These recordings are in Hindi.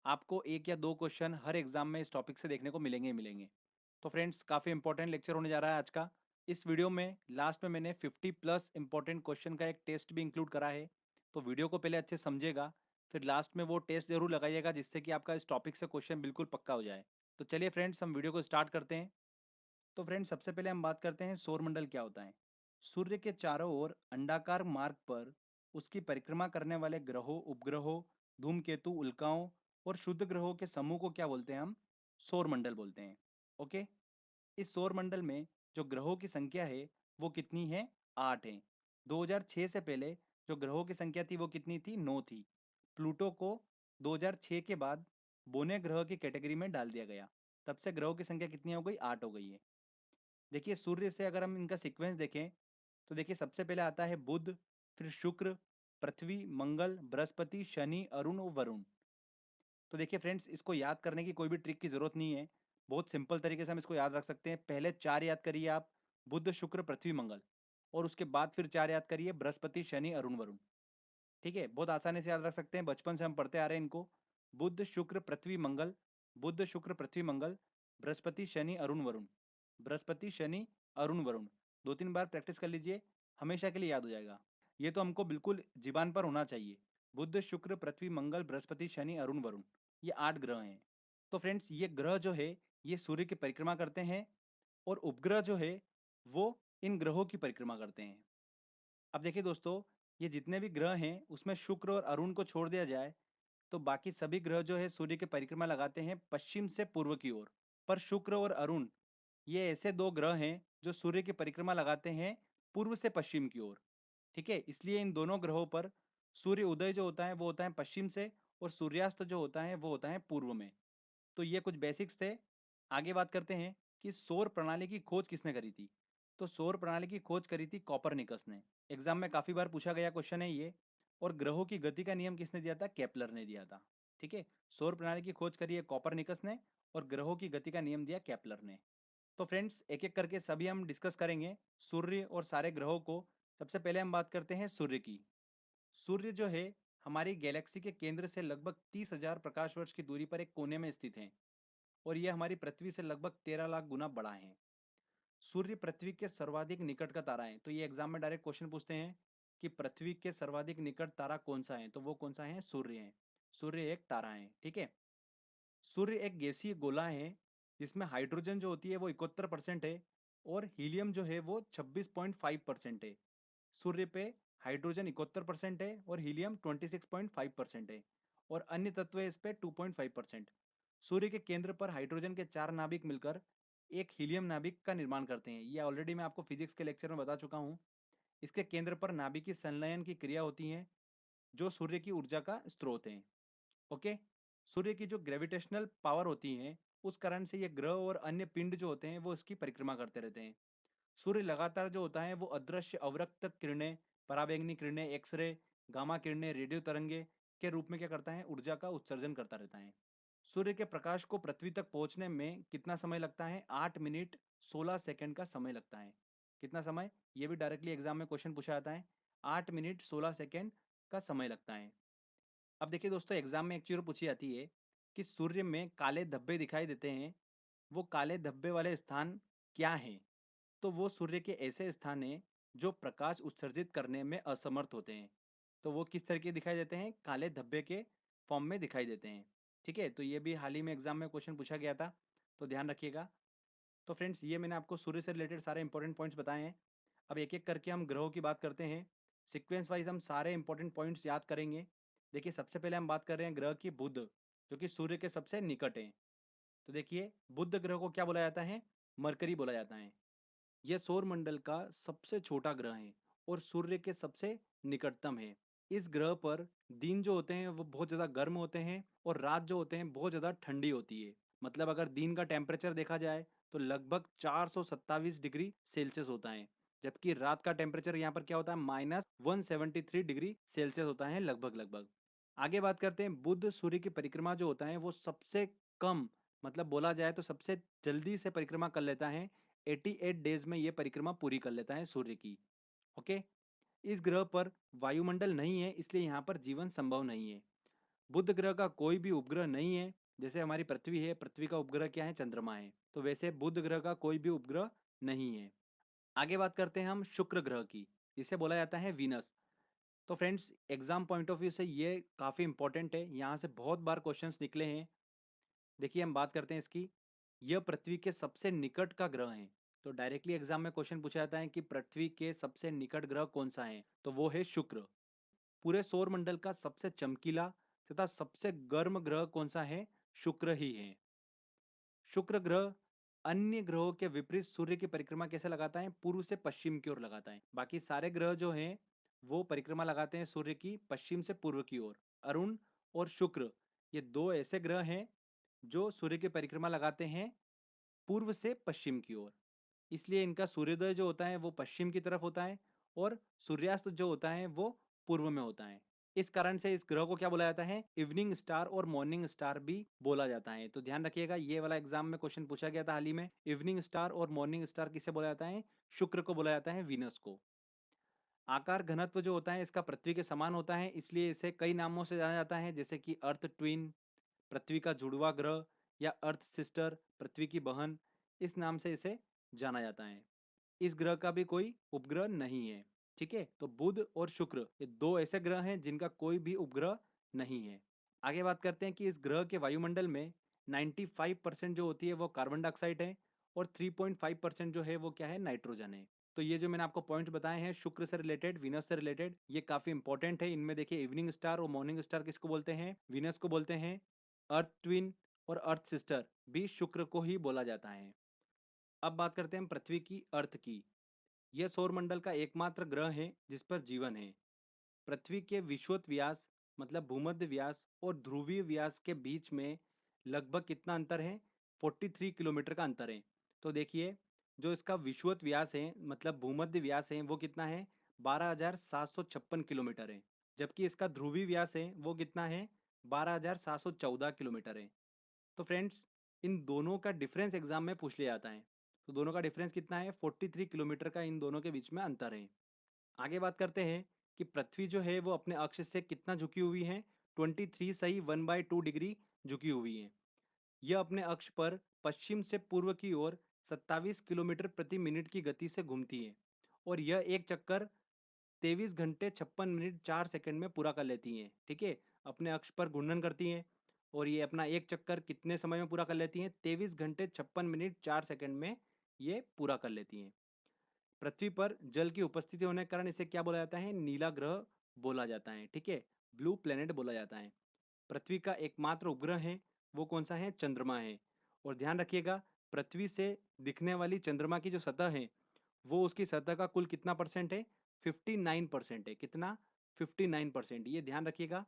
आपको 1 या 2 क्वेश्चन हर एग्जाम में इस टॉपिक से देखने को मिलेंगे ही मिलेंगे। तो फ्रेंड्स काफ़ी इंपॉर्टेंट लेक्चर होने जा रहा है आज का। इस वीडियो में लास्ट में मैंने 50 प्लस इंपॉर्टेंट क्वेश्चन का एक टेस्ट भी इंक्लूड करा है। तो वीडियो को पहले अच्छे समझिएगा, फिर लास्ट में वो टेस्ट जरूर लगाइएगा जिससे कि आपका इस टॉपिक से क्वेश्चन बिल्कुल पक्का हो जाए। तो चलिए फ्रेंड्स हम वीडियो को स्टार्ट करते हैं। तो फ्रेंड्स सबसे पहले हम बात करते हैं सौरमंडल क्या होता है। सूर्य के चारों ओर अंडाकार मार्ग पर उसकी परिक्रमा करने वाले ग्रहों, उपग्रहों, धूमकेतु, उल्काओं और शुद्ध ग्रहों के समूह को क्या बोलते हैं हम? सौरमंडल बोलते हैं। ओके। इस सौरमंडल में जो ग्रहों की संख्या है वो कितनी है? 8 है। 2006 से पहले जो ग्रहों की संख्या थी वो कितनी थी? 9 थी। प्लूटो को 2006 के बाद बोने ग्रह की कैटेगरी में डाल दिया गया। तब से ग्रहों की संख्या कितनी हो गई? 8 हो गई है। देखिए सूर्य से अगर हम इनका सीक्वेंस देखें तो देखिए सबसे पहले आता है बुध, फिर शुक्र, पृथ्वी, मंगल, बृहस्पति, शनि, अरुण और वरुण। तो देखिए फ्रेंड्स इसको याद करने की कोई भी ट्रिक की जरूरत नहीं है। बहुत सिंपल तरीके से हम इसको याद रख सकते हैं। पहले 4 याद करिए आप, बुध, शुक्र, पृथ्वी, मंगल, और उसके बाद फिर 4 याद करिए, बृहस्पति, शनि, अरुण, वरुण। ठीक है, बहुत आसानी से याद रख सकते हैं, बचपन से हम पढ़ते आ रहे हैं इनको। बुध, शुक्र, पृथ्वी, मंगल, बुध, शुक्र, पृथ्वी, मंगल, बृहस्पति, शनि, अरुण, वरुण, बृहस्पति, शनि, अरुण, वरुण। 2-3 बार प्रैक्टिस कर लीजिए, हमेशा के लिए याद हो जाएगा। ये तो हमको बिल्कुल जीबान पर होना चाहिए। बुध, शुक्र, पृथ्वी, मंगल, बृहस्पति, शनि, अरुण, वरुण, ये 8 ग्रह हैं। तो फ्रेंड्स ये ग्रह जो है ये सूर्य की परिक्रमा करते हैं, और उपग्रह जो है वो इन ग्रहों की परिक्रमा करते हैं। अब देखिए दोस्तों, ये जितने भी ग्रह हैं उसमें शुक्र और अरुण को छोड़ दिया जाए तो बाकी सभी ग्रह जो है सूर्य की परिक्रमा लगाते हैं पश्चिम से पूर्व की ओर। पर शुक्र और अरुण ये ऐसे 2 ग्रह हैं जो सूर्य की परिक्रमा लगाते हैं पूर्व से पश्चिम की ओर। ठीक है, इसलिए इन दोनों ग्रहों पर सूर्य उदय जो होता है वो होता है पश्चिम से, और सूर्यास्त जो होता है वो होता है पूर्व में। तो ये कुछ बेसिक्स थे। आगे बात करते हैं कि सौर प्रणाली की खोज किसने करी थी। तो सौर प्रणाली की खोज करी थी कॉपरनिकस ने। एग्जाम में काफी बार पूछा गया क्वेश्चन है ये। और ग्रहों की गति का नियम किसने दिया था? केपलर ने दिया था। ठीक है, सौर प्रणाली की खोज करी है कॉपरनिकस ने, और ग्रहों की गति का नियम दिया केपलर ने। तो फ्रेंड्स एक एक करके सभी हम डिस्कस करेंगे सूर्य और सारे ग्रहों को। सबसे पहले हम बात करते हैं सूर्य की। सूर्य जो है हमारी गैलेक्सी के केंद्र से लगभग 30,000 प्रकाश वर्ष की दूरी पर एक कोने में स्थित है, और यह हमारी पृथ्वी से लगभग 13 लाख गुना बड़ा है। सूर्य पृथ्वी के सर्वाधिक निकट का तारा है। तो ये एग्जाम में डायरेक्ट क्वेश्चन पूछते हैं कि पृथ्वी के सर्वाधिक निकट तारा कौन सा है, तो वो कौन सा है? सूर्य है। सूर्य एक तारा है। ठीक है, सूर्य एक गैसीय गोला है जिसमें हाइड्रोजन जो होती है वो 71% है, और हीलियम जो है वो 26.5% है। सूर्य पे हाइड्रोजन 71% है और हीलियम 26.5% है, और अन्य तत्व है इस पे 2.5%। सूर्य के केंद्र पर हाइड्रोजन के 4 नाभिक मिलकर एक हीलियम नाभिक का निर्माण करते हैं। ये ऑलरेडी मैं आपको फिजिक्स के लेक्चर में बता चुका हूँ। इसके केंद्र पर नाभिकीय संलयन की क्रिया होती है जो सूर्य की ऊर्जा का स्रोत है। ओके। सूर्य की जो ग्रेविटेशनल पावर होती है उस कारण से ये ग्रह और अन्य पिंड जो होते हैं वो इसकी परिक्रमा करते रहते हैं। सूर्य लगातार जो होता है वो अदृश्य अवरक्त किरणें, पराबैंगनी किरणें, एक्सरे, गामा किरणें, रेडियो तरंगे के रूप में क्या करता है? ऊर्जा का उत्सर्जन करता रहता है। सूर्य के प्रकाश को पृथ्वी तक पहुंचने में कितना समय लगता है? 8 मिनट 16 सेकंड का समय लगता है। कितना समय? ये भी डायरेक्टली एग्जाम में क्वेश्चन पूछा जाता है। 8 मिनट 16 सेकंड का समय लगता है। अब देखिए दोस्तों, एग्जाम में एक चीज और पूछी जाती है कि सूर्य में काले धब्बे दिखाई देते हैं, वो काले धब्बे वाले स्थान क्या हैं? तो वो सूर्य के ऐसे स्थान हैं जो प्रकाश उत्सर्जित करने में असमर्थ होते हैं। तो वो किस तरह के दिखाई देते हैं? काले धब्बे के फॉर्म में दिखाई देते हैं। ठीक है, तो ये भी हाल ही में एग्जाम में क्वेश्चन पूछा गया था, तो ध्यान रखिएगा। तो फ्रेंड्स ये मैंने आपको सूर्य से रिलेटेड सारे इंपॉर्टेंट पॉइंट्स बताए हैं। अब एक एक करके हम ग्रहों की बात करते हैं। सीक्वेंस वाइज हम सारे इंपॉर्टेंट पॉइंट्स याद करेंगे। देखिए सबसे पहले हम बात कर रहे हैं ग्रह की बुध, जो कि सूर्य के सबसे निकट है। तो देखिए बुध ग्रह को क्या बोला जाता है? मरकरी बोला जाता है। यह सौर मंडल का सबसे छोटा ग्रह है और सूर्य के सबसे निकटतम है। इस ग्रह पर दिन जो होते हैं वो बहुत ज़्यादा गर्म होते हैं, और रात जो होते हैं बहुत ज़्यादा ठंडी होती है। मतलब अगर दिन का टेम्परेचर देखा जाए तो लगभग 427 डिग्री सेल्सियस होता है, जबकि रात का टेम्परेचर यहाँ पर क्या होता है? -173 डिग्री सेल्सियस होता है लगभग लगभग। आगे बात करते हैं, बुध सूर्य की परिक्रमा जो होता है वो सबसे कम, मतलब बोला जाए तो सबसे जल्दी से परिक्रमा कर लेता है। 88 डेज में ये परिक्रमा पूरी कर लेता है सूर्य की। ओके। इस ग्रह पर वायुमंडल नहीं है, इसलिए यहाँ पर जीवन संभव नहीं है। बुध ग्रह का कोई भी उपग्रह नहीं है। जैसे हमारी पृथ्वी है, पृथ्वी का उपग्रह क्या है? चंद्रमा है। तो वैसे बुध ग्रह का कोई भी उपग्रह नहीं है। आगे बात करते हैं हम शुक्र ग्रह की, जिसे बोला जाता है वीनस। तो friends, exam point of view से ये काफ़ी इंपॉर्टेंट है, यहाँ से बहुत बार क्वेश्चंस निकले हैं। देखिए, हम बात करते हैं इसकी। यह पृथ्वी के सबसे निकट का ग्रह है। तो डायरेक्टली एग्जाम में क्वेश्चन पूछा जाता है कि पृथ्वी के सबसे निकट ग्रह कौन सा है, तो वो है शुक्र। पूरे सौर मंडल का सबसे चमकीला तथा सबसे गर्म ग्रह कौन सा है? शुक्र ही है। शुक्र ग्रह अन्य ग्रहों के विपरीत सूर्य की परिक्रमा कैसे लगाता है? पूर्व से पश्चिम की ओर लगाता है। बाकी सारे ग्रह जो हैं वो परिक्रमा लगाते हैं सूर्य की पश्चिम से पूर्व की ओर। अरुण और शुक्र, ये दो ऐसे ग्रह हैं जो सूर्य की परिक्रमा लगाते हैं पूर्व से पश्चिम की ओर। इसलिए इनका सूर्योदय जो होता है वो पश्चिम की तरफ होता है और सूर्यास्त जो होता है वो पूर्व में होता है। इस कारण से इस ग्रह को क्या बोला जाता है? इवनिंग स्टार और मॉर्निंग स्टार भी बोला जाता है। तो ध्यान रखिएगा, ये वाला एग्जाम में क्वेश्चन पूछा गया था हाल ही में। इवनिंग स्टार और मॉर्निंग स्टार किसे बोला जाता है? शुक्र को बोला जाता है, वीनस को। आकार घनत्व जो होता है इसका पृथ्वी के समान होता है, इसलिए इसे कई नामों से जाना जाता है, जैसे कि अर्थ ट्विन, पृथ्वी का जुड़वा ग्रह, या अर्थ सिस्टर, पृथ्वी की बहन। इस नाम से इसे जाना जाता है। इस ग्रह का भी कोई उपग्रह नहीं है। ठीक है, तो बुध और शुक्र ये दो ऐसे ग्रह हैं जिनका कोई भी उपग्रह नहीं है। आगे बात करते हैं कि इस ग्रह के वायुमंडल में 95% जो होती है वो कार्बन डाइऑक्साइड है और 3.5% जो है वो क्या है? नाइट्रोजन है। तो ये जो मैंने आपको पॉइंट बताए हैं शुक्र से रिलेटेड, वीनस से रिलेटेड, ये काफी इंपॉर्टेंट है। इनमें देखिए, इवनिंग स्टार और मॉर्निंग स्टार किसको बोलते हैं? वीनस को बोलते हैं। अर्थ ट्विन और अर्थ सिस्टर भी शुक्र को ही बोला जाता है। अब बात करते हैं पृथ्वी की, अर्थ की। यह सौरमंडल का एकमात्र ग्रह है जिस पर जीवन है। पृथ्वी के विषुवत व्यास मतलब भूमध्य व्यास और ध्रुवीय व्यास के बीच में लगभग कितना अंतर है? 43 किलोमीटर का अंतर है। तो देखिए, जो इसका विषुवत व्यास है मतलब भूमध्य व्यास है वो कितना है? 12,756 किलोमीटर है। जबकि इसका ध्रुवीय व्यास है वो कितना है? 12,714 किलोमीटर है। तो फ्रेंड्स, इन दोनों का डिफरेंस एग्जाम में पूछ लिया जाता है। तो दोनों का डिफरेंस कितना है? 43 किलोमीटर का इन दोनों के बीच में अंतर है। आगे बात करते हैं कि पृथ्वी जो है वो अपने अक्ष से कितना झुकी हुई है? 23 सही 1/2 डिग्री झुकी हुई है। यह अपने अक्ष पर पश्चिम से पूर्व की ओर 27 किलोमीटर प्रति मिनट की गति से घूमती है और यह एक चक्कर 23 घंटे 56 मिनट 4 सेकंड में पूरा कर लेती हैं। ठीक है, अपने अक्ष पर घूर्णन करती हैं और ये अपना एक चक्कर कितने समय में पूरा कर लेती हैं? 23 घंटे 56 मिनट 4 सेकंड में ये पूरा कर लेती हैं। पृथ्वी पर जल की उपस्थिति होने के कारण इसे क्या बोला जाता है? नीला ग्रह बोला जाता है। ठीक है, ब्लू प्लेनेट बोला जाता है। पृथ्वी का एकमात्र उपग्रह है वो कौन सा है? चंद्रमा है। और ध्यान रखिएगा, पृथ्वी से दिखने वाली चंद्रमा की जो सतह है वो उसकी सतह का कुल कितना परसेंट है? 59% है। कितना? 59%। ये ध्यान रखिएगा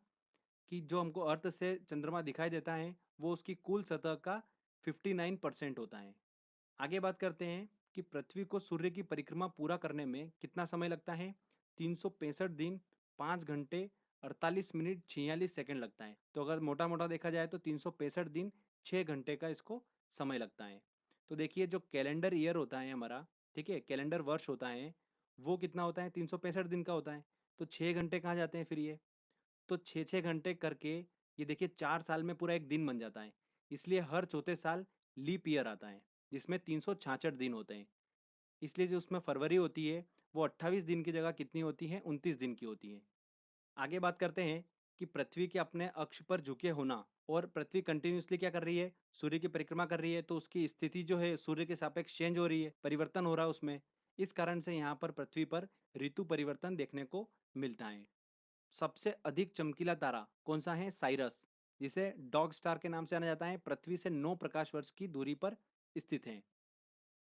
कि जो हमको अर्थ से चंद्रमा दिखाई देता है वो उसकी कुल सतह का 59% होता है। आगे बात करते हैं कि पृथ्वी को सूर्य की परिक्रमा पूरा करने में कितना समय लगता है? 365 दिन 5 घंटे 48 मिनट 46 सेकंड लगता है। तो अगर मोटा मोटा देखा जाए तो 365 दिन 6 घंटे का इसको समय लगता है। तो देखिए, जो कैलेंडर ईयर होता है हमारा, ठीक है, कैलेंडर वर्ष होता है, वो कितना होता है? 365 दिन का होता है। तो 6 घंटे कहाँ जाते हैं फिर ये? तो 6-6 घंटे करके ये देखिए 4 साल में पूरा एक दिन बन जाता है। इसलिए हर चौथे साल लीप ईयर आता है, जिसमें 366 दिन होते हैं। इसलिए जो उसमें फरवरी होती है, वो 28 दिन की जगह कितनी होती है? 29 दिन की होती है। आगे बात करते हैं कि पृथ्वी के अपने अक्ष पर झुके होना, और पृथ्वी कंटिन्यूअसली क्या कर रही है? सूर्य की परिक्रमा कर रही है, तो उसकी स्थिति जो है सूर्य के सापेक्ष चेंज हो रही है, परिवर्तन हो रहा है उसमें। इस कारण से यहाँ पर पृथ्वी पर ऋतु परिवर्तन देखने को मिलता है। सबसे अधिक चमकीला तारा कौन सा है? साइरस, जिसे डॉग स्टार के नाम से जाना जाता है। पृथ्वी से 9 प्रकाश वर्ष की दूरी पर स्थित है।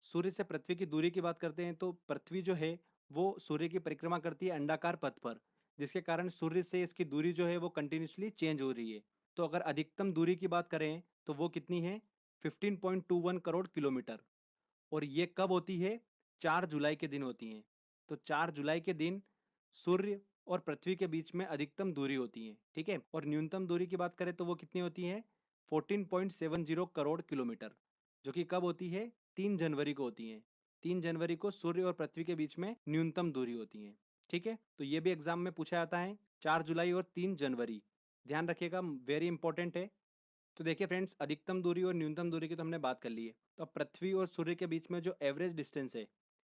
सूर्य से पृथ्वी की दूरी की बात करते हैं तो पृथ्वी जो है वो सूर्य की परिक्रमा करती है अंडाकार पथ पर, जिसके कारण सूर्य से इसकी दूरी जो है वो कंटिन्यूसली चेंज हो रही है। तो अगर अधिकतम दूरी की बात करें तो वो कितनी है? 15.21 करोड़ किलोमीटर। और ये कब होती है? 4 जुलाई के दिन होती है। तो 4 जुलाई के दिन सूर्य और पृथ्वी के बीच में अधिकतम दूरी होती है। ठीक है, और न्यूनतम दूरी की बात करें तो वो कितनी होती है? 14.70 करोड़ किलोमीटर, जो कि कब होती है? 3 जनवरी को होती है। 3 जनवरी को सूर्य और पृथ्वी के बीच में न्यूनतम दूरी होती है। ठीक है, तो ये भी एग्जाम में पूछा जाता है, 4 जुलाई और 3 जनवरी। ध्यान रखिएगा, वेरी इंपॉर्टेंट है। तो देखिए फ्रेंड्स, अधिकतम दूरी और न्यूनतम दूरी की तो हमने बात कर ली है। तो अब पृथ्वी और सूर्य के बीच में जो एवरेज डिस्टेंस है,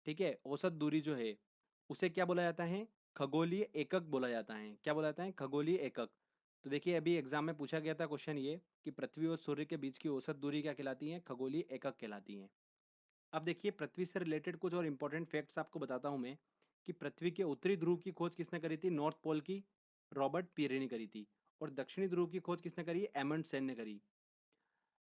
ठीक है, औसत दूरी जो है, उसे क्या बोला जाता है? खगोलीय एकक बोला जाता है। क्या बोला जाता है? खगोलीय एकक। तो देखिए अभी एग्जाम में पूछा गया था क्वेश्चन ये कि पृथ्वी और सूर्य के बीच की औसत दूरी क्या कहलाती है? खगोलीय एकक कहलाती है। अब देखिए पृथ्वी से रिलेटेड कुछ और इंपॉर्टेंट फैक्ट्स आपको बताता हूं मैं कि पृथ्वी के उत्तरी ध्रुव की खोज किसने करी थी? नॉर्थ पोल की रॉबर्ट पीरे ने करी थी। और दक्षिणी ध्रुव की खोज किसने करी? एमंड सेन ने करी।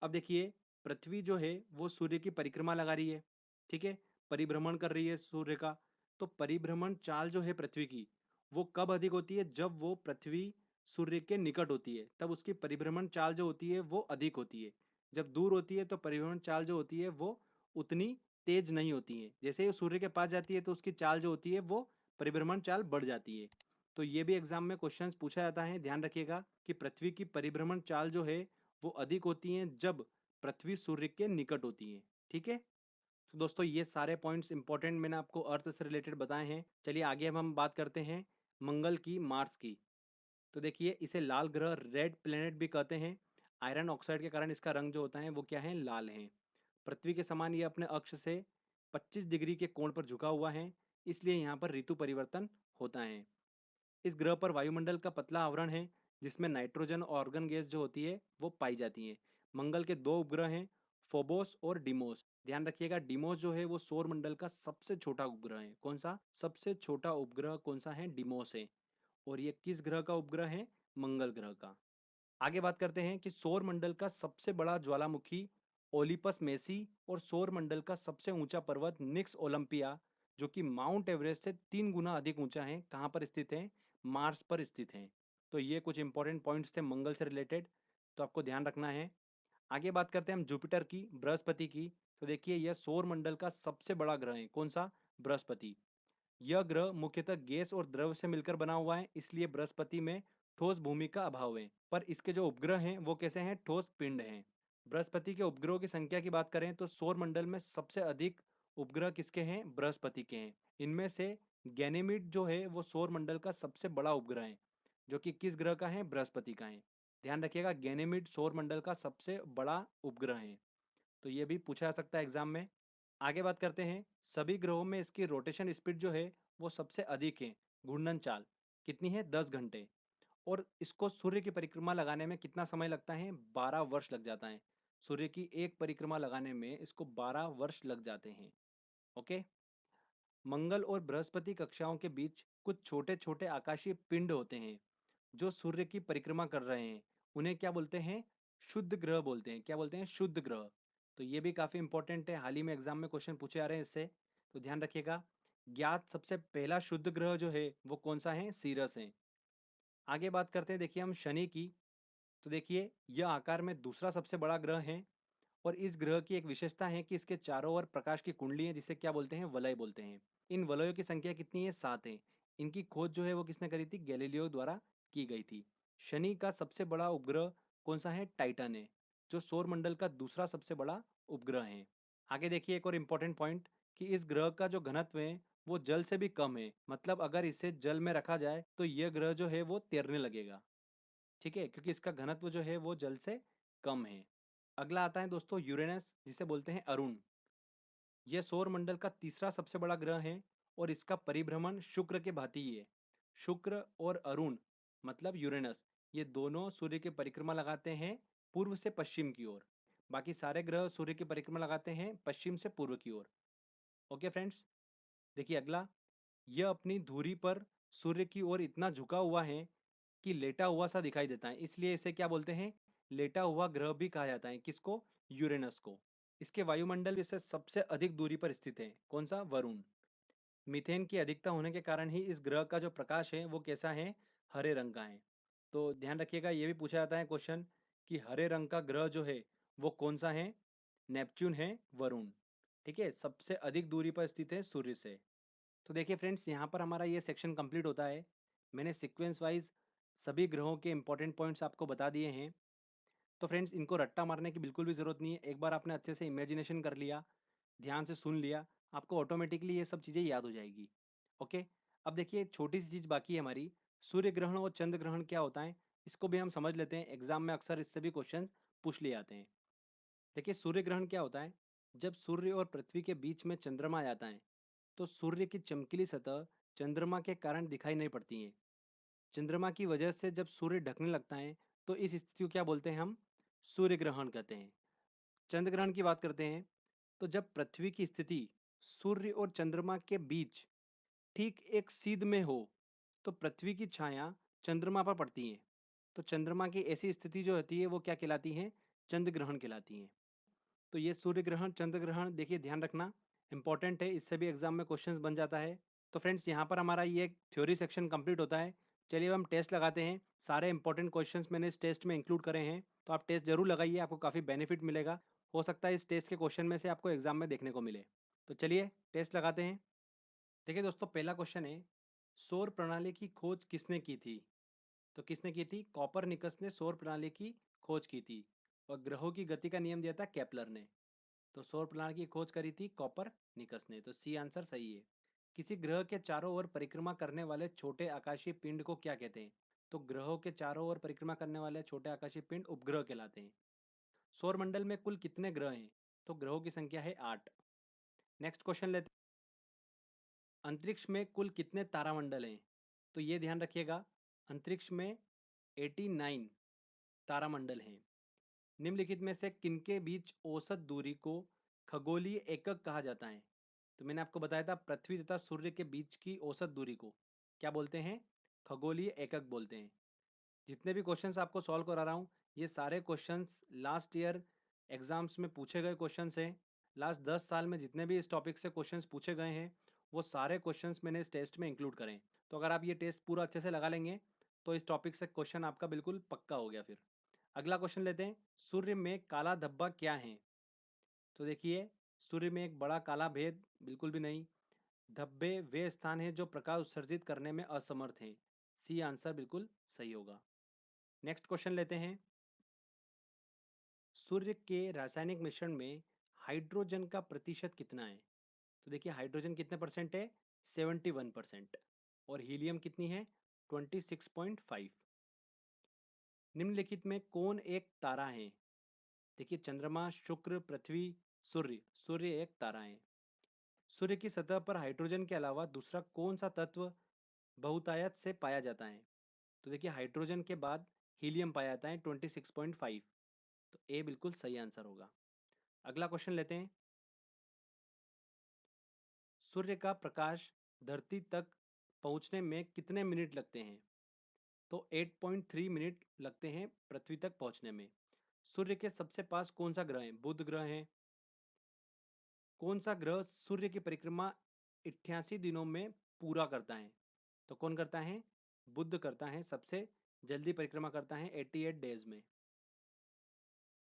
अब देखिए पृथ्वी जो है वो सूर्य की परिक्रमा लगा रही है, ठीक है, परिभ्रमण कर रही है सूर्य का। तो परिभ्रमण चाल जो है पृथ्वी की, वो कब अधिक होती है? जब वो पृथ्वी सूर्य के निकट होती है, तब उसकी परिभ्रमण चाल जो होती है वो अधिक होती है। जब दूर होती है तो परिभ्रमण चाल जो होती है वो उतनी तेज नहीं होती है। जैसे ही वो सूर्य के पास जाती है तो उसकी चाल जो होती है वो परिभ्रमण चाल बढ़ जाती है। तो ये भी एग्जाम में क्वेश्चंस पूछा जाता है, ध्यान रखिएगा कि पृथ्वी की परिभ्रमण चाल जो है वो अधिक होती हैं जब पृथ्वी सूर्य के निकट होती है। ठीक है, तो दोस्तों ये सारे पॉइंट्स इंपॉर्टेंट मैंने आपको अर्थ से रिलेटेड बताए हैं। चलिए आगे अब हम बात करते हैं मंगल की, मार्स की। तो देखिए इसे लाल ग्रह, रेड प्लेनेट भी कहते हैं। आयरन ऑक्साइड के कारण इसका रंग जो होता है वो क्या है? लाल है। पृथ्वी के समान ये अपने अक्ष से 25 डिग्री के कोण पर झुका हुआ है, इसलिए यहाँ पर ऋतु परिवर्तन होता है। इस ग्रह पर वायुमंडल का पतला आवरण है, जिसमें नाइट्रोजन और ऑर्गन गैस जो होती है वो पाई जाती है। मंगल के दो उपग्रह हैं, फोबोस और डिमोस। ध्यान रखिएगा डिमोस जो है वो सौर मंडल का सबसे छोटा उपग्रह है। कौन सा सबसे छोटा उपग्रह? कौन सा है? डिमोस है। और ये किस ग्रह का उपग्रह है? मंगल ग्रह का। आगे बात करते हैं कि सौर मंडल का सबसे बड़ा ज्वालामुखी ओलिपस मेसी और सौर मंडल का सबसे ऊंचा पर्वत निक्स ओलंपिया, जो कि माउंट एवरेस्ट से 3 गुना अधिक ऊंचा है, कहां पर स्थित है? मार्स पर स्थित है। तो ये कुछ इंपॉर्टेंट पॉइंट्स थे मंगल से रिलेटेड, तो आपको ध्यान रखना है। आगे बात करते हैं हम जुपिटर की, बृहस्पति की। तो देखिए यह सौर मंडल का सबसे बड़ा ग्रह है। कौन सा? बृहस्पति। यह ग्रह मुख्यतः गैस और द्रव से मिलकर बना हुआ है, इसलिए बृहस्पति में ठोस भूमि का अभाव है। पर इसके जो उपग्रह हैं वो कैसे हैं? ठोस पिंड हैं। बृहस्पति के उपग्रहों की संख्या की बात करें तो सौर मंडल में सबसे अधिक उपग्रह किसके हैं? बृहस्पति के हैं। इनमें से गैनेमिड जो है वो सौर मंडल का सबसे बड़ा उपग्रह है, जो कि किस ग्रह का है? बृहस्पति का है। ध्यान रखिएगा गैनेमिड सौर मंडल का सबसे बड़ा उपग्रह है। तो ये भी पूछा जा सकता है एग्जाम में। आगे बात करते हैं, सभी ग्रहों में इसकी रोटेशन स्पीड जो है वो सबसे अधिक है। घूर्णन चाल कितनी है? 10 घंटे। और इसको सूर्य की परिक्रमा लगाने में कितना समय लगता है? 12 वर्ष लग जाता है। सूर्य की एक परिक्रमा लगाने में इसको 12 वर्ष लग जाते हैं। ओके। मंगल और बृहस्पति कक्षाओं के बीच कुछ छोटे छोटे आकाशीय पिंड होते हैं जो सूर्य की परिक्रमा कर रहे हैं। उन्हें क्या बोलते हैं? शुद्ध ग्रह बोलते हैं। क्या बोलते हैं? शुद्ध ग्रह। तो ये भी काफी इंपॉर्टेंट है, हाल ही में एग्जाम में क्वेश्चन पूछे जा रहे हैं इससे, तो ध्यान रखिएगा। ज्ञात सबसे पहला शुद्ध ग्रह जो है वो कौन सा है? सीरस है। आगे बात करते हैं देखिए हम शनि की। तो देखिए यह आकार में दूसरा सबसे बड़ा ग्रह है। और इस ग्रह की एक विशेषता है कि इसके चारों ओर प्रकाश की कुंडली है, जिसे क्या बोलते हैं? वलय बोलते हैं। इन वलयों की संख्या कितनी है? 7 है। इनकी खोज जो है वो किसने करी थी? गैलीलियो द्वारा की गई थी। शनि का सबसे बड़ा उपग्रह कौन सा है? टाइटन है, जो सौर मंडल का दूसरा सबसे बड़ा उपग्रह है। आगे देखिए एक और इम्पोर्टेंट पॉइंट कि इस ग्रह का जो घनत्व है वो जल से भी कम है। मतलब अगर इसे जल में रखा जाए तो यह ग्रह जो है वो तैरने लगेगा। ठीक है, क्योंकि इसका घनत्व जो है वो जल से कम है। अगला आता है दोस्तों यूरेनस, जिसे बोलते हैं अरुण। यह सौर मंडल का तीसरा सबसे बड़ा ग्रह है और इसका परिभ्रमण शुक्र के भांति ही है। शुक्र और अरुण मतलब यूरेनस, ये दोनों सूर्य की परिक्रमा लगाते हैं पूर्व से पश्चिम की ओर। बाकी सारे ग्रह सूर्य की परिक्रमा लगाते हैं पश्चिम से पूर्व की ओर। ओके फ्रेंड्स, देखिए अगला, यह अपनी धुरी पर सूर्य की ओर इतना झुका हुआ है कि लेटा हुआ सा दिखाई देता है, इसलिए इसे क्या बोलते हैं? लेटा हुआ ग्रह भी कहा जाता है। किसको? यूरेनस को। इसके वायुमंडल से सबसे अधिक दूरी पर स्थित है। कौन सा? वरुण। मीथेन की अधिकता होने के कारण ही इस ग्रह का जो प्रकाश है वो कैसा है? हरे रंग का है। तो ध्यान रखिएगा ये भी पूछा जाता है क्वेश्चन कि हरे रंग का ग्रह जो है वो कौन सा है? नेपच्यून है, वरुण। ठीक है, सबसे अधिक दूरी पर स्थित है सूर्य से। तो देखिए फ्रेंड्स यहाँ पर हमारा ये सेक्शन कंप्लीट होता है। मैंने सीक्वेंस वाइज सभी ग्रहों के इंपॉर्टेंट पॉइंट्स आपको बता दिए हैं। तो फ्रेंड्स इनको रट्टा मारने की बिल्कुल भी ज़रूरत नहीं है। एक बार आपने अच्छे से इमेजिनेशन कर लिया, ध्यान से सुन लिया, आपको ऑटोमेटिकली ये सब चीज़ें याद हो जाएगी। ओके। अब देखिए एक छोटी सी चीज़ बाकी है हमारी, सूर्य ग्रहण और चंद्र ग्रहण क्या होता है? इसको भी हम समझ लेते हैं, एग्जाम में अक्सर इससे भी क्वेश्चन पूछ लिए जाते हैं। देखिए सूर्य ग्रहण क्या होता है? जब सूर्य और पृथ्वी के बीच में चंद्रमा आ जाता है तो सूर्य की चमकीली सतह चंद्रमा के कारण दिखाई नहीं पड़ती है। चंद्रमा की वजह से जब सूर्य ढकने लगता है तो इस स्थिति को क्या बोलते हैं हम? सूर्य ग्रहण कहते हैं। चंद्र ग्रहण की बात करते हैं तो जब पृथ्वी की स्थिति सूर्य और चंद्रमा के बीच ठीक एक सीध में हो तो पृथ्वी की छाया चंद्रमा पर पड़ती है। तो चंद्रमा की ऐसी स्थिति जो होती है वो क्या कहलाती है? चंद्र ग्रहण कहलाती है। तो ये सूर्य ग्रहण, चंद्र ग्रहण देखिए ध्यान रखना इंपॉर्टेंट है, इससे भी एग्जाम में क्वेश्चंस बन जाता है। तो फ्रेंड्स यहाँ पर हमारा ये थ्योरी सेक्शन कंप्लीट होता है। चलिए अब हम टेस्ट लगाते हैं। सारे इंपॉर्टेंट क्वेश्चंस मैंने इस टेस्ट में इंक्लूड करे हैं, तो आप टेस्ट जरूर लगाइए, आपको काफ़ी बेनिफिट मिलेगा। हो सकता है इस टेस्ट के क्वेश्चन में से आपको एग्जाम में देखने को मिले। तो चलिए टेस्ट लगाते हैं। देखिए दोस्तों पहला क्वेश्चन है, सौर प्रणाली की खोज किसने की थी? तो किसने की थी? कॉपरनिकस ने सौर प्रणाली की खोज की थी। और ग्रहों की गति का नियम दिया था केपलर ने। तो सौर प्रणाली की खोज करी थी कॉपरनिकस ने, तो सी आंसर सही है। किसी ग्रह के चारों ओर परिक्रमा करने वाले छोटे आकाशीय पिंड को क्या कहते हैं? तो ग्रहों के चारों ओर परिक्रमा करने वाले छोटे आकाशीय पिंड उपग्रह कहलाते हैं। सौर मंडल में कुल कितने ग्रह हैं? तो ग्रहों की संख्या है 8। नेक्स्ट क्वेश्चन लेते हैं, अंतरिक्ष में कुल कितने तारामंडल हैं? तो ये ध्यान रखिएगा, अंतरिक्ष में 89 तारामंडल हैं। निम्नलिखित में से किनके बीच औसत दूरी को खगोलीय एकक कहा जाता है? तो मैंने आपको बताया था पृथ्वी तथा सूर्य के बीच की औसत दूरी को क्या बोलते हैं? खगोलीय एकक बोलते हैं। जितने भी क्वेश्चंस आपको सॉल्व करा रहा हूँ ये सारे क्वेश्चंस लास्ट ईयर एग्जाम्स में पूछे गए क्वेश्चंस हैं। लास्ट 10 साल में जितने भी इस टॉपिक से क्वेश्चंस पूछे गए हैं वो सारे क्वेश्चंस मैंने इस टेस्ट में इंक्लूड करें। तो अगर आप ये टेस्ट पूरा अच्छे से लगा लेंगे तो इस टॉपिक से क्वेश्चन आपका बिल्कुल पक्का हो गया। फिर अगला क्वेश्चन लेते हैं, सूर्य में काला धब्बा क्या है? तो देखिए सूर्य में एक बड़ा काला भेद बिल्कुल भी नहीं। धब्बे वे स्थान हैं जो प्रकाश उत्सर्जित करने में असमर्थ हैं। सी आंसर बिल्कुल सही होगा। नेक्स्ट क्वेश्चन लेते हैं, सूर्य के रासायनिक मिश्रण में हाइड्रोजन का प्रतिशत कितना है? तो देखिए हाइड्रोजन कितने परसेंट है? 71%। और हीलियम कितनी है? 26.5। निम्नलिखित में कौन एक तारा है? देखिए चंद्रमा, शुक्र, पृथ्वी, सूर्य। सूर्य एक तारा है। सूर्य की सतह पर हाइड्रोजन के अलावा दूसरा कौन सा तत्व बहुतायत से पाया जाता है? तो देखिए हाइड्रोजन के बाद हीलियम पाया जाता है 26.5। तो ए बिल्कुल सही आंसर होगा। अगला क्वेश्चन लेते हैं, सूर्य का प्रकाश धरती तक पहुंचने में कितने मिनट लगते हैं? तो 8.3 मिनट लगते हैं पृथ्वी तक पहुंचने में। सूर्य के सबसे पास कौन सा ग्रह है? बुध ग्रह है। कौन सा ग्रह सूर्य की परिक्रमा 88 दिनों में पूरा करता है? तो कौन करता है? बुध करता है, सबसे जल्दी परिक्रमा करता है 88 डेज में।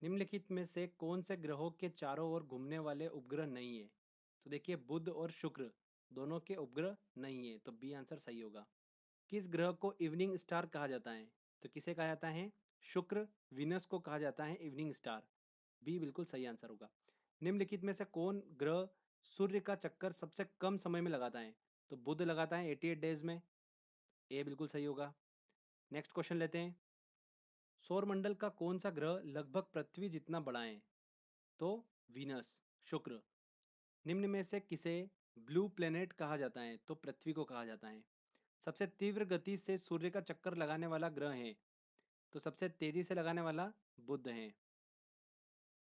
निम्नलिखित में से कौन से ग्रहों के चारों ओर घूमने वाले उपग्रह नहीं है? तो देखिए बुध और शुक्र दोनों के उपग्रह नहीं है, तो बी आंसर सही होगा। किस ग्रह को इवनिंग स्टार कहा जाता है? तो किसे कहा जाता है? शुक्र, विनस को कहा जाता है इवनिंग स्टार। बी बिल्कुल सही आंसर होगा। निम्नलिखित में से कौन ग्रह सूर्य का चक्कर सबसे कम समय में लगाता है? तो बुध लगाता है 88 डेज में। ए बिल्कुल सही होगा। नेक्स्ट क्वेश्चन लेते हैं, सौरमंडल का कौन सा ग्रह लगभग पृथ्वी जितना बड़ा है? तो वीनस, शुक्र। निम्न में से किसे ब्लू प्लेनेट कहा जाता है? तो पृथ्वी को कहा जाता है। सबसे तीव्र गति से सूर्य का चक्कर लगाने वाला ग्रह है? तो सबसे तेजी से लगाने वाला बुध है।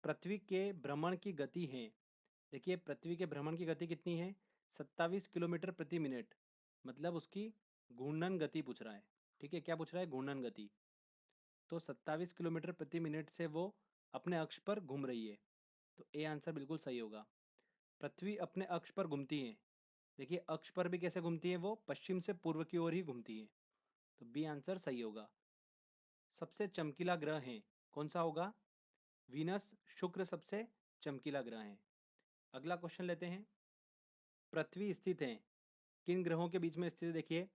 पृथ्वी के भ्रमण की गति है, देखिए पृथ्वी के भ्रमण की गति कितनी है? 27 किलोमीटर प्रति मिनट। मतलब उसकी घूर्णन गति पूछ रहा है। ठीक है, क्या पूछ रहा है? घूर्णन गति। तो 27 किलोमीटर प्रति मिनट से वो अपने अक्ष पर घूम रही है। तो ए आंसर बिल्कुल सही होगा। पृथ्वी अपने अक्ष पर घूमती है, देखिए अक्ष पर भी कैसे घूमती है? वो पश्चिम से पूर्व की ओर ही घूमती है। तो बी आंसर सही होगा। सबसे चमकीला ग्रह है, कौन सा होगा? वीनस, शुक्र सबसे चमकीला ग्रह है। अगला क्वेश्चन लेते हैं, पृथ्वी स्थित है किन ग्रहों के बीच में स्थित है? देखिए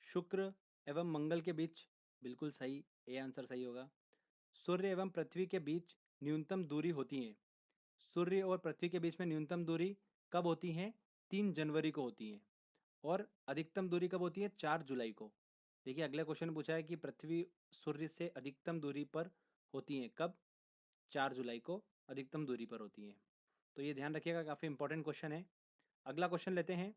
शुक्र एवं मंगल के बीच। बिल्कुल सही, ए आंसर सही होगा। सूर्य एवं पृथ्वी के बीच न्यूनतम दूरी होती है, सूर्य और पृथ्वी के बीच में न्यूनतम दूरी कब होती है? 3 जनवरी को होती है। और अधिकतम दूरी कब होती है? 4 जुलाई को। देखिए अगले क्वेश्चन पूछा है कि पृथ्वी सूर्य से अधिकतम दूरी पर होती है कब? 4 जुलाई को अधिकतम दूरी पर होती है। तो ये ध्यान रखिएगा, काफी इंपॉर्टेंट क्वेश्चन है। अगला क्वेश्चन लेते हैं।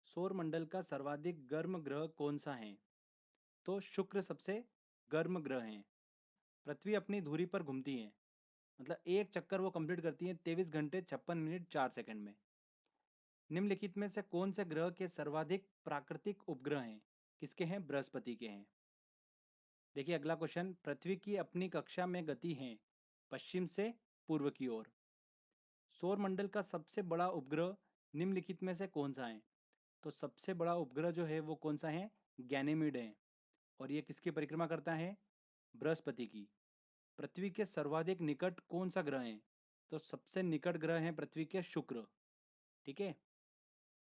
सौर मंडल का सर्वाधिक गर्म ग्रह कौन सा है? तो शुक्र सबसे गर्म ग्रह है। पृथ्वी अपनी धुरी पर घूमती है, मतलब एक चक्कर वो कंप्लीट करती है 23 घंटे 56 मिनट 4 सेकंड में। निम्नलिखित में से कौन से ग्रह के सर्वाधिक प्राकृतिक उपग्रह हैं? किसके हैं? बृहस्पति के हैं। देखिए अगला क्वेश्चन, पृथ्वी की अपनी कक्षा में गति है पश्चिम से पूर्व की ओर। सौर मंडल का सबसे बड़ा उपग्रह निम्नलिखित में से कौन सा है? तो सबसे बड़ा उपग्रह जो है वो कौन सा है? गैनीमीड है। और ये किसकी परिक्रमा करता है? बृहस्पति की। पृथ्वी के सर्वाधिक निकट कौन सा ग्रह है? तो सबसे निकट ग्रह है पृथ्वी के शुक्र। ठीक है।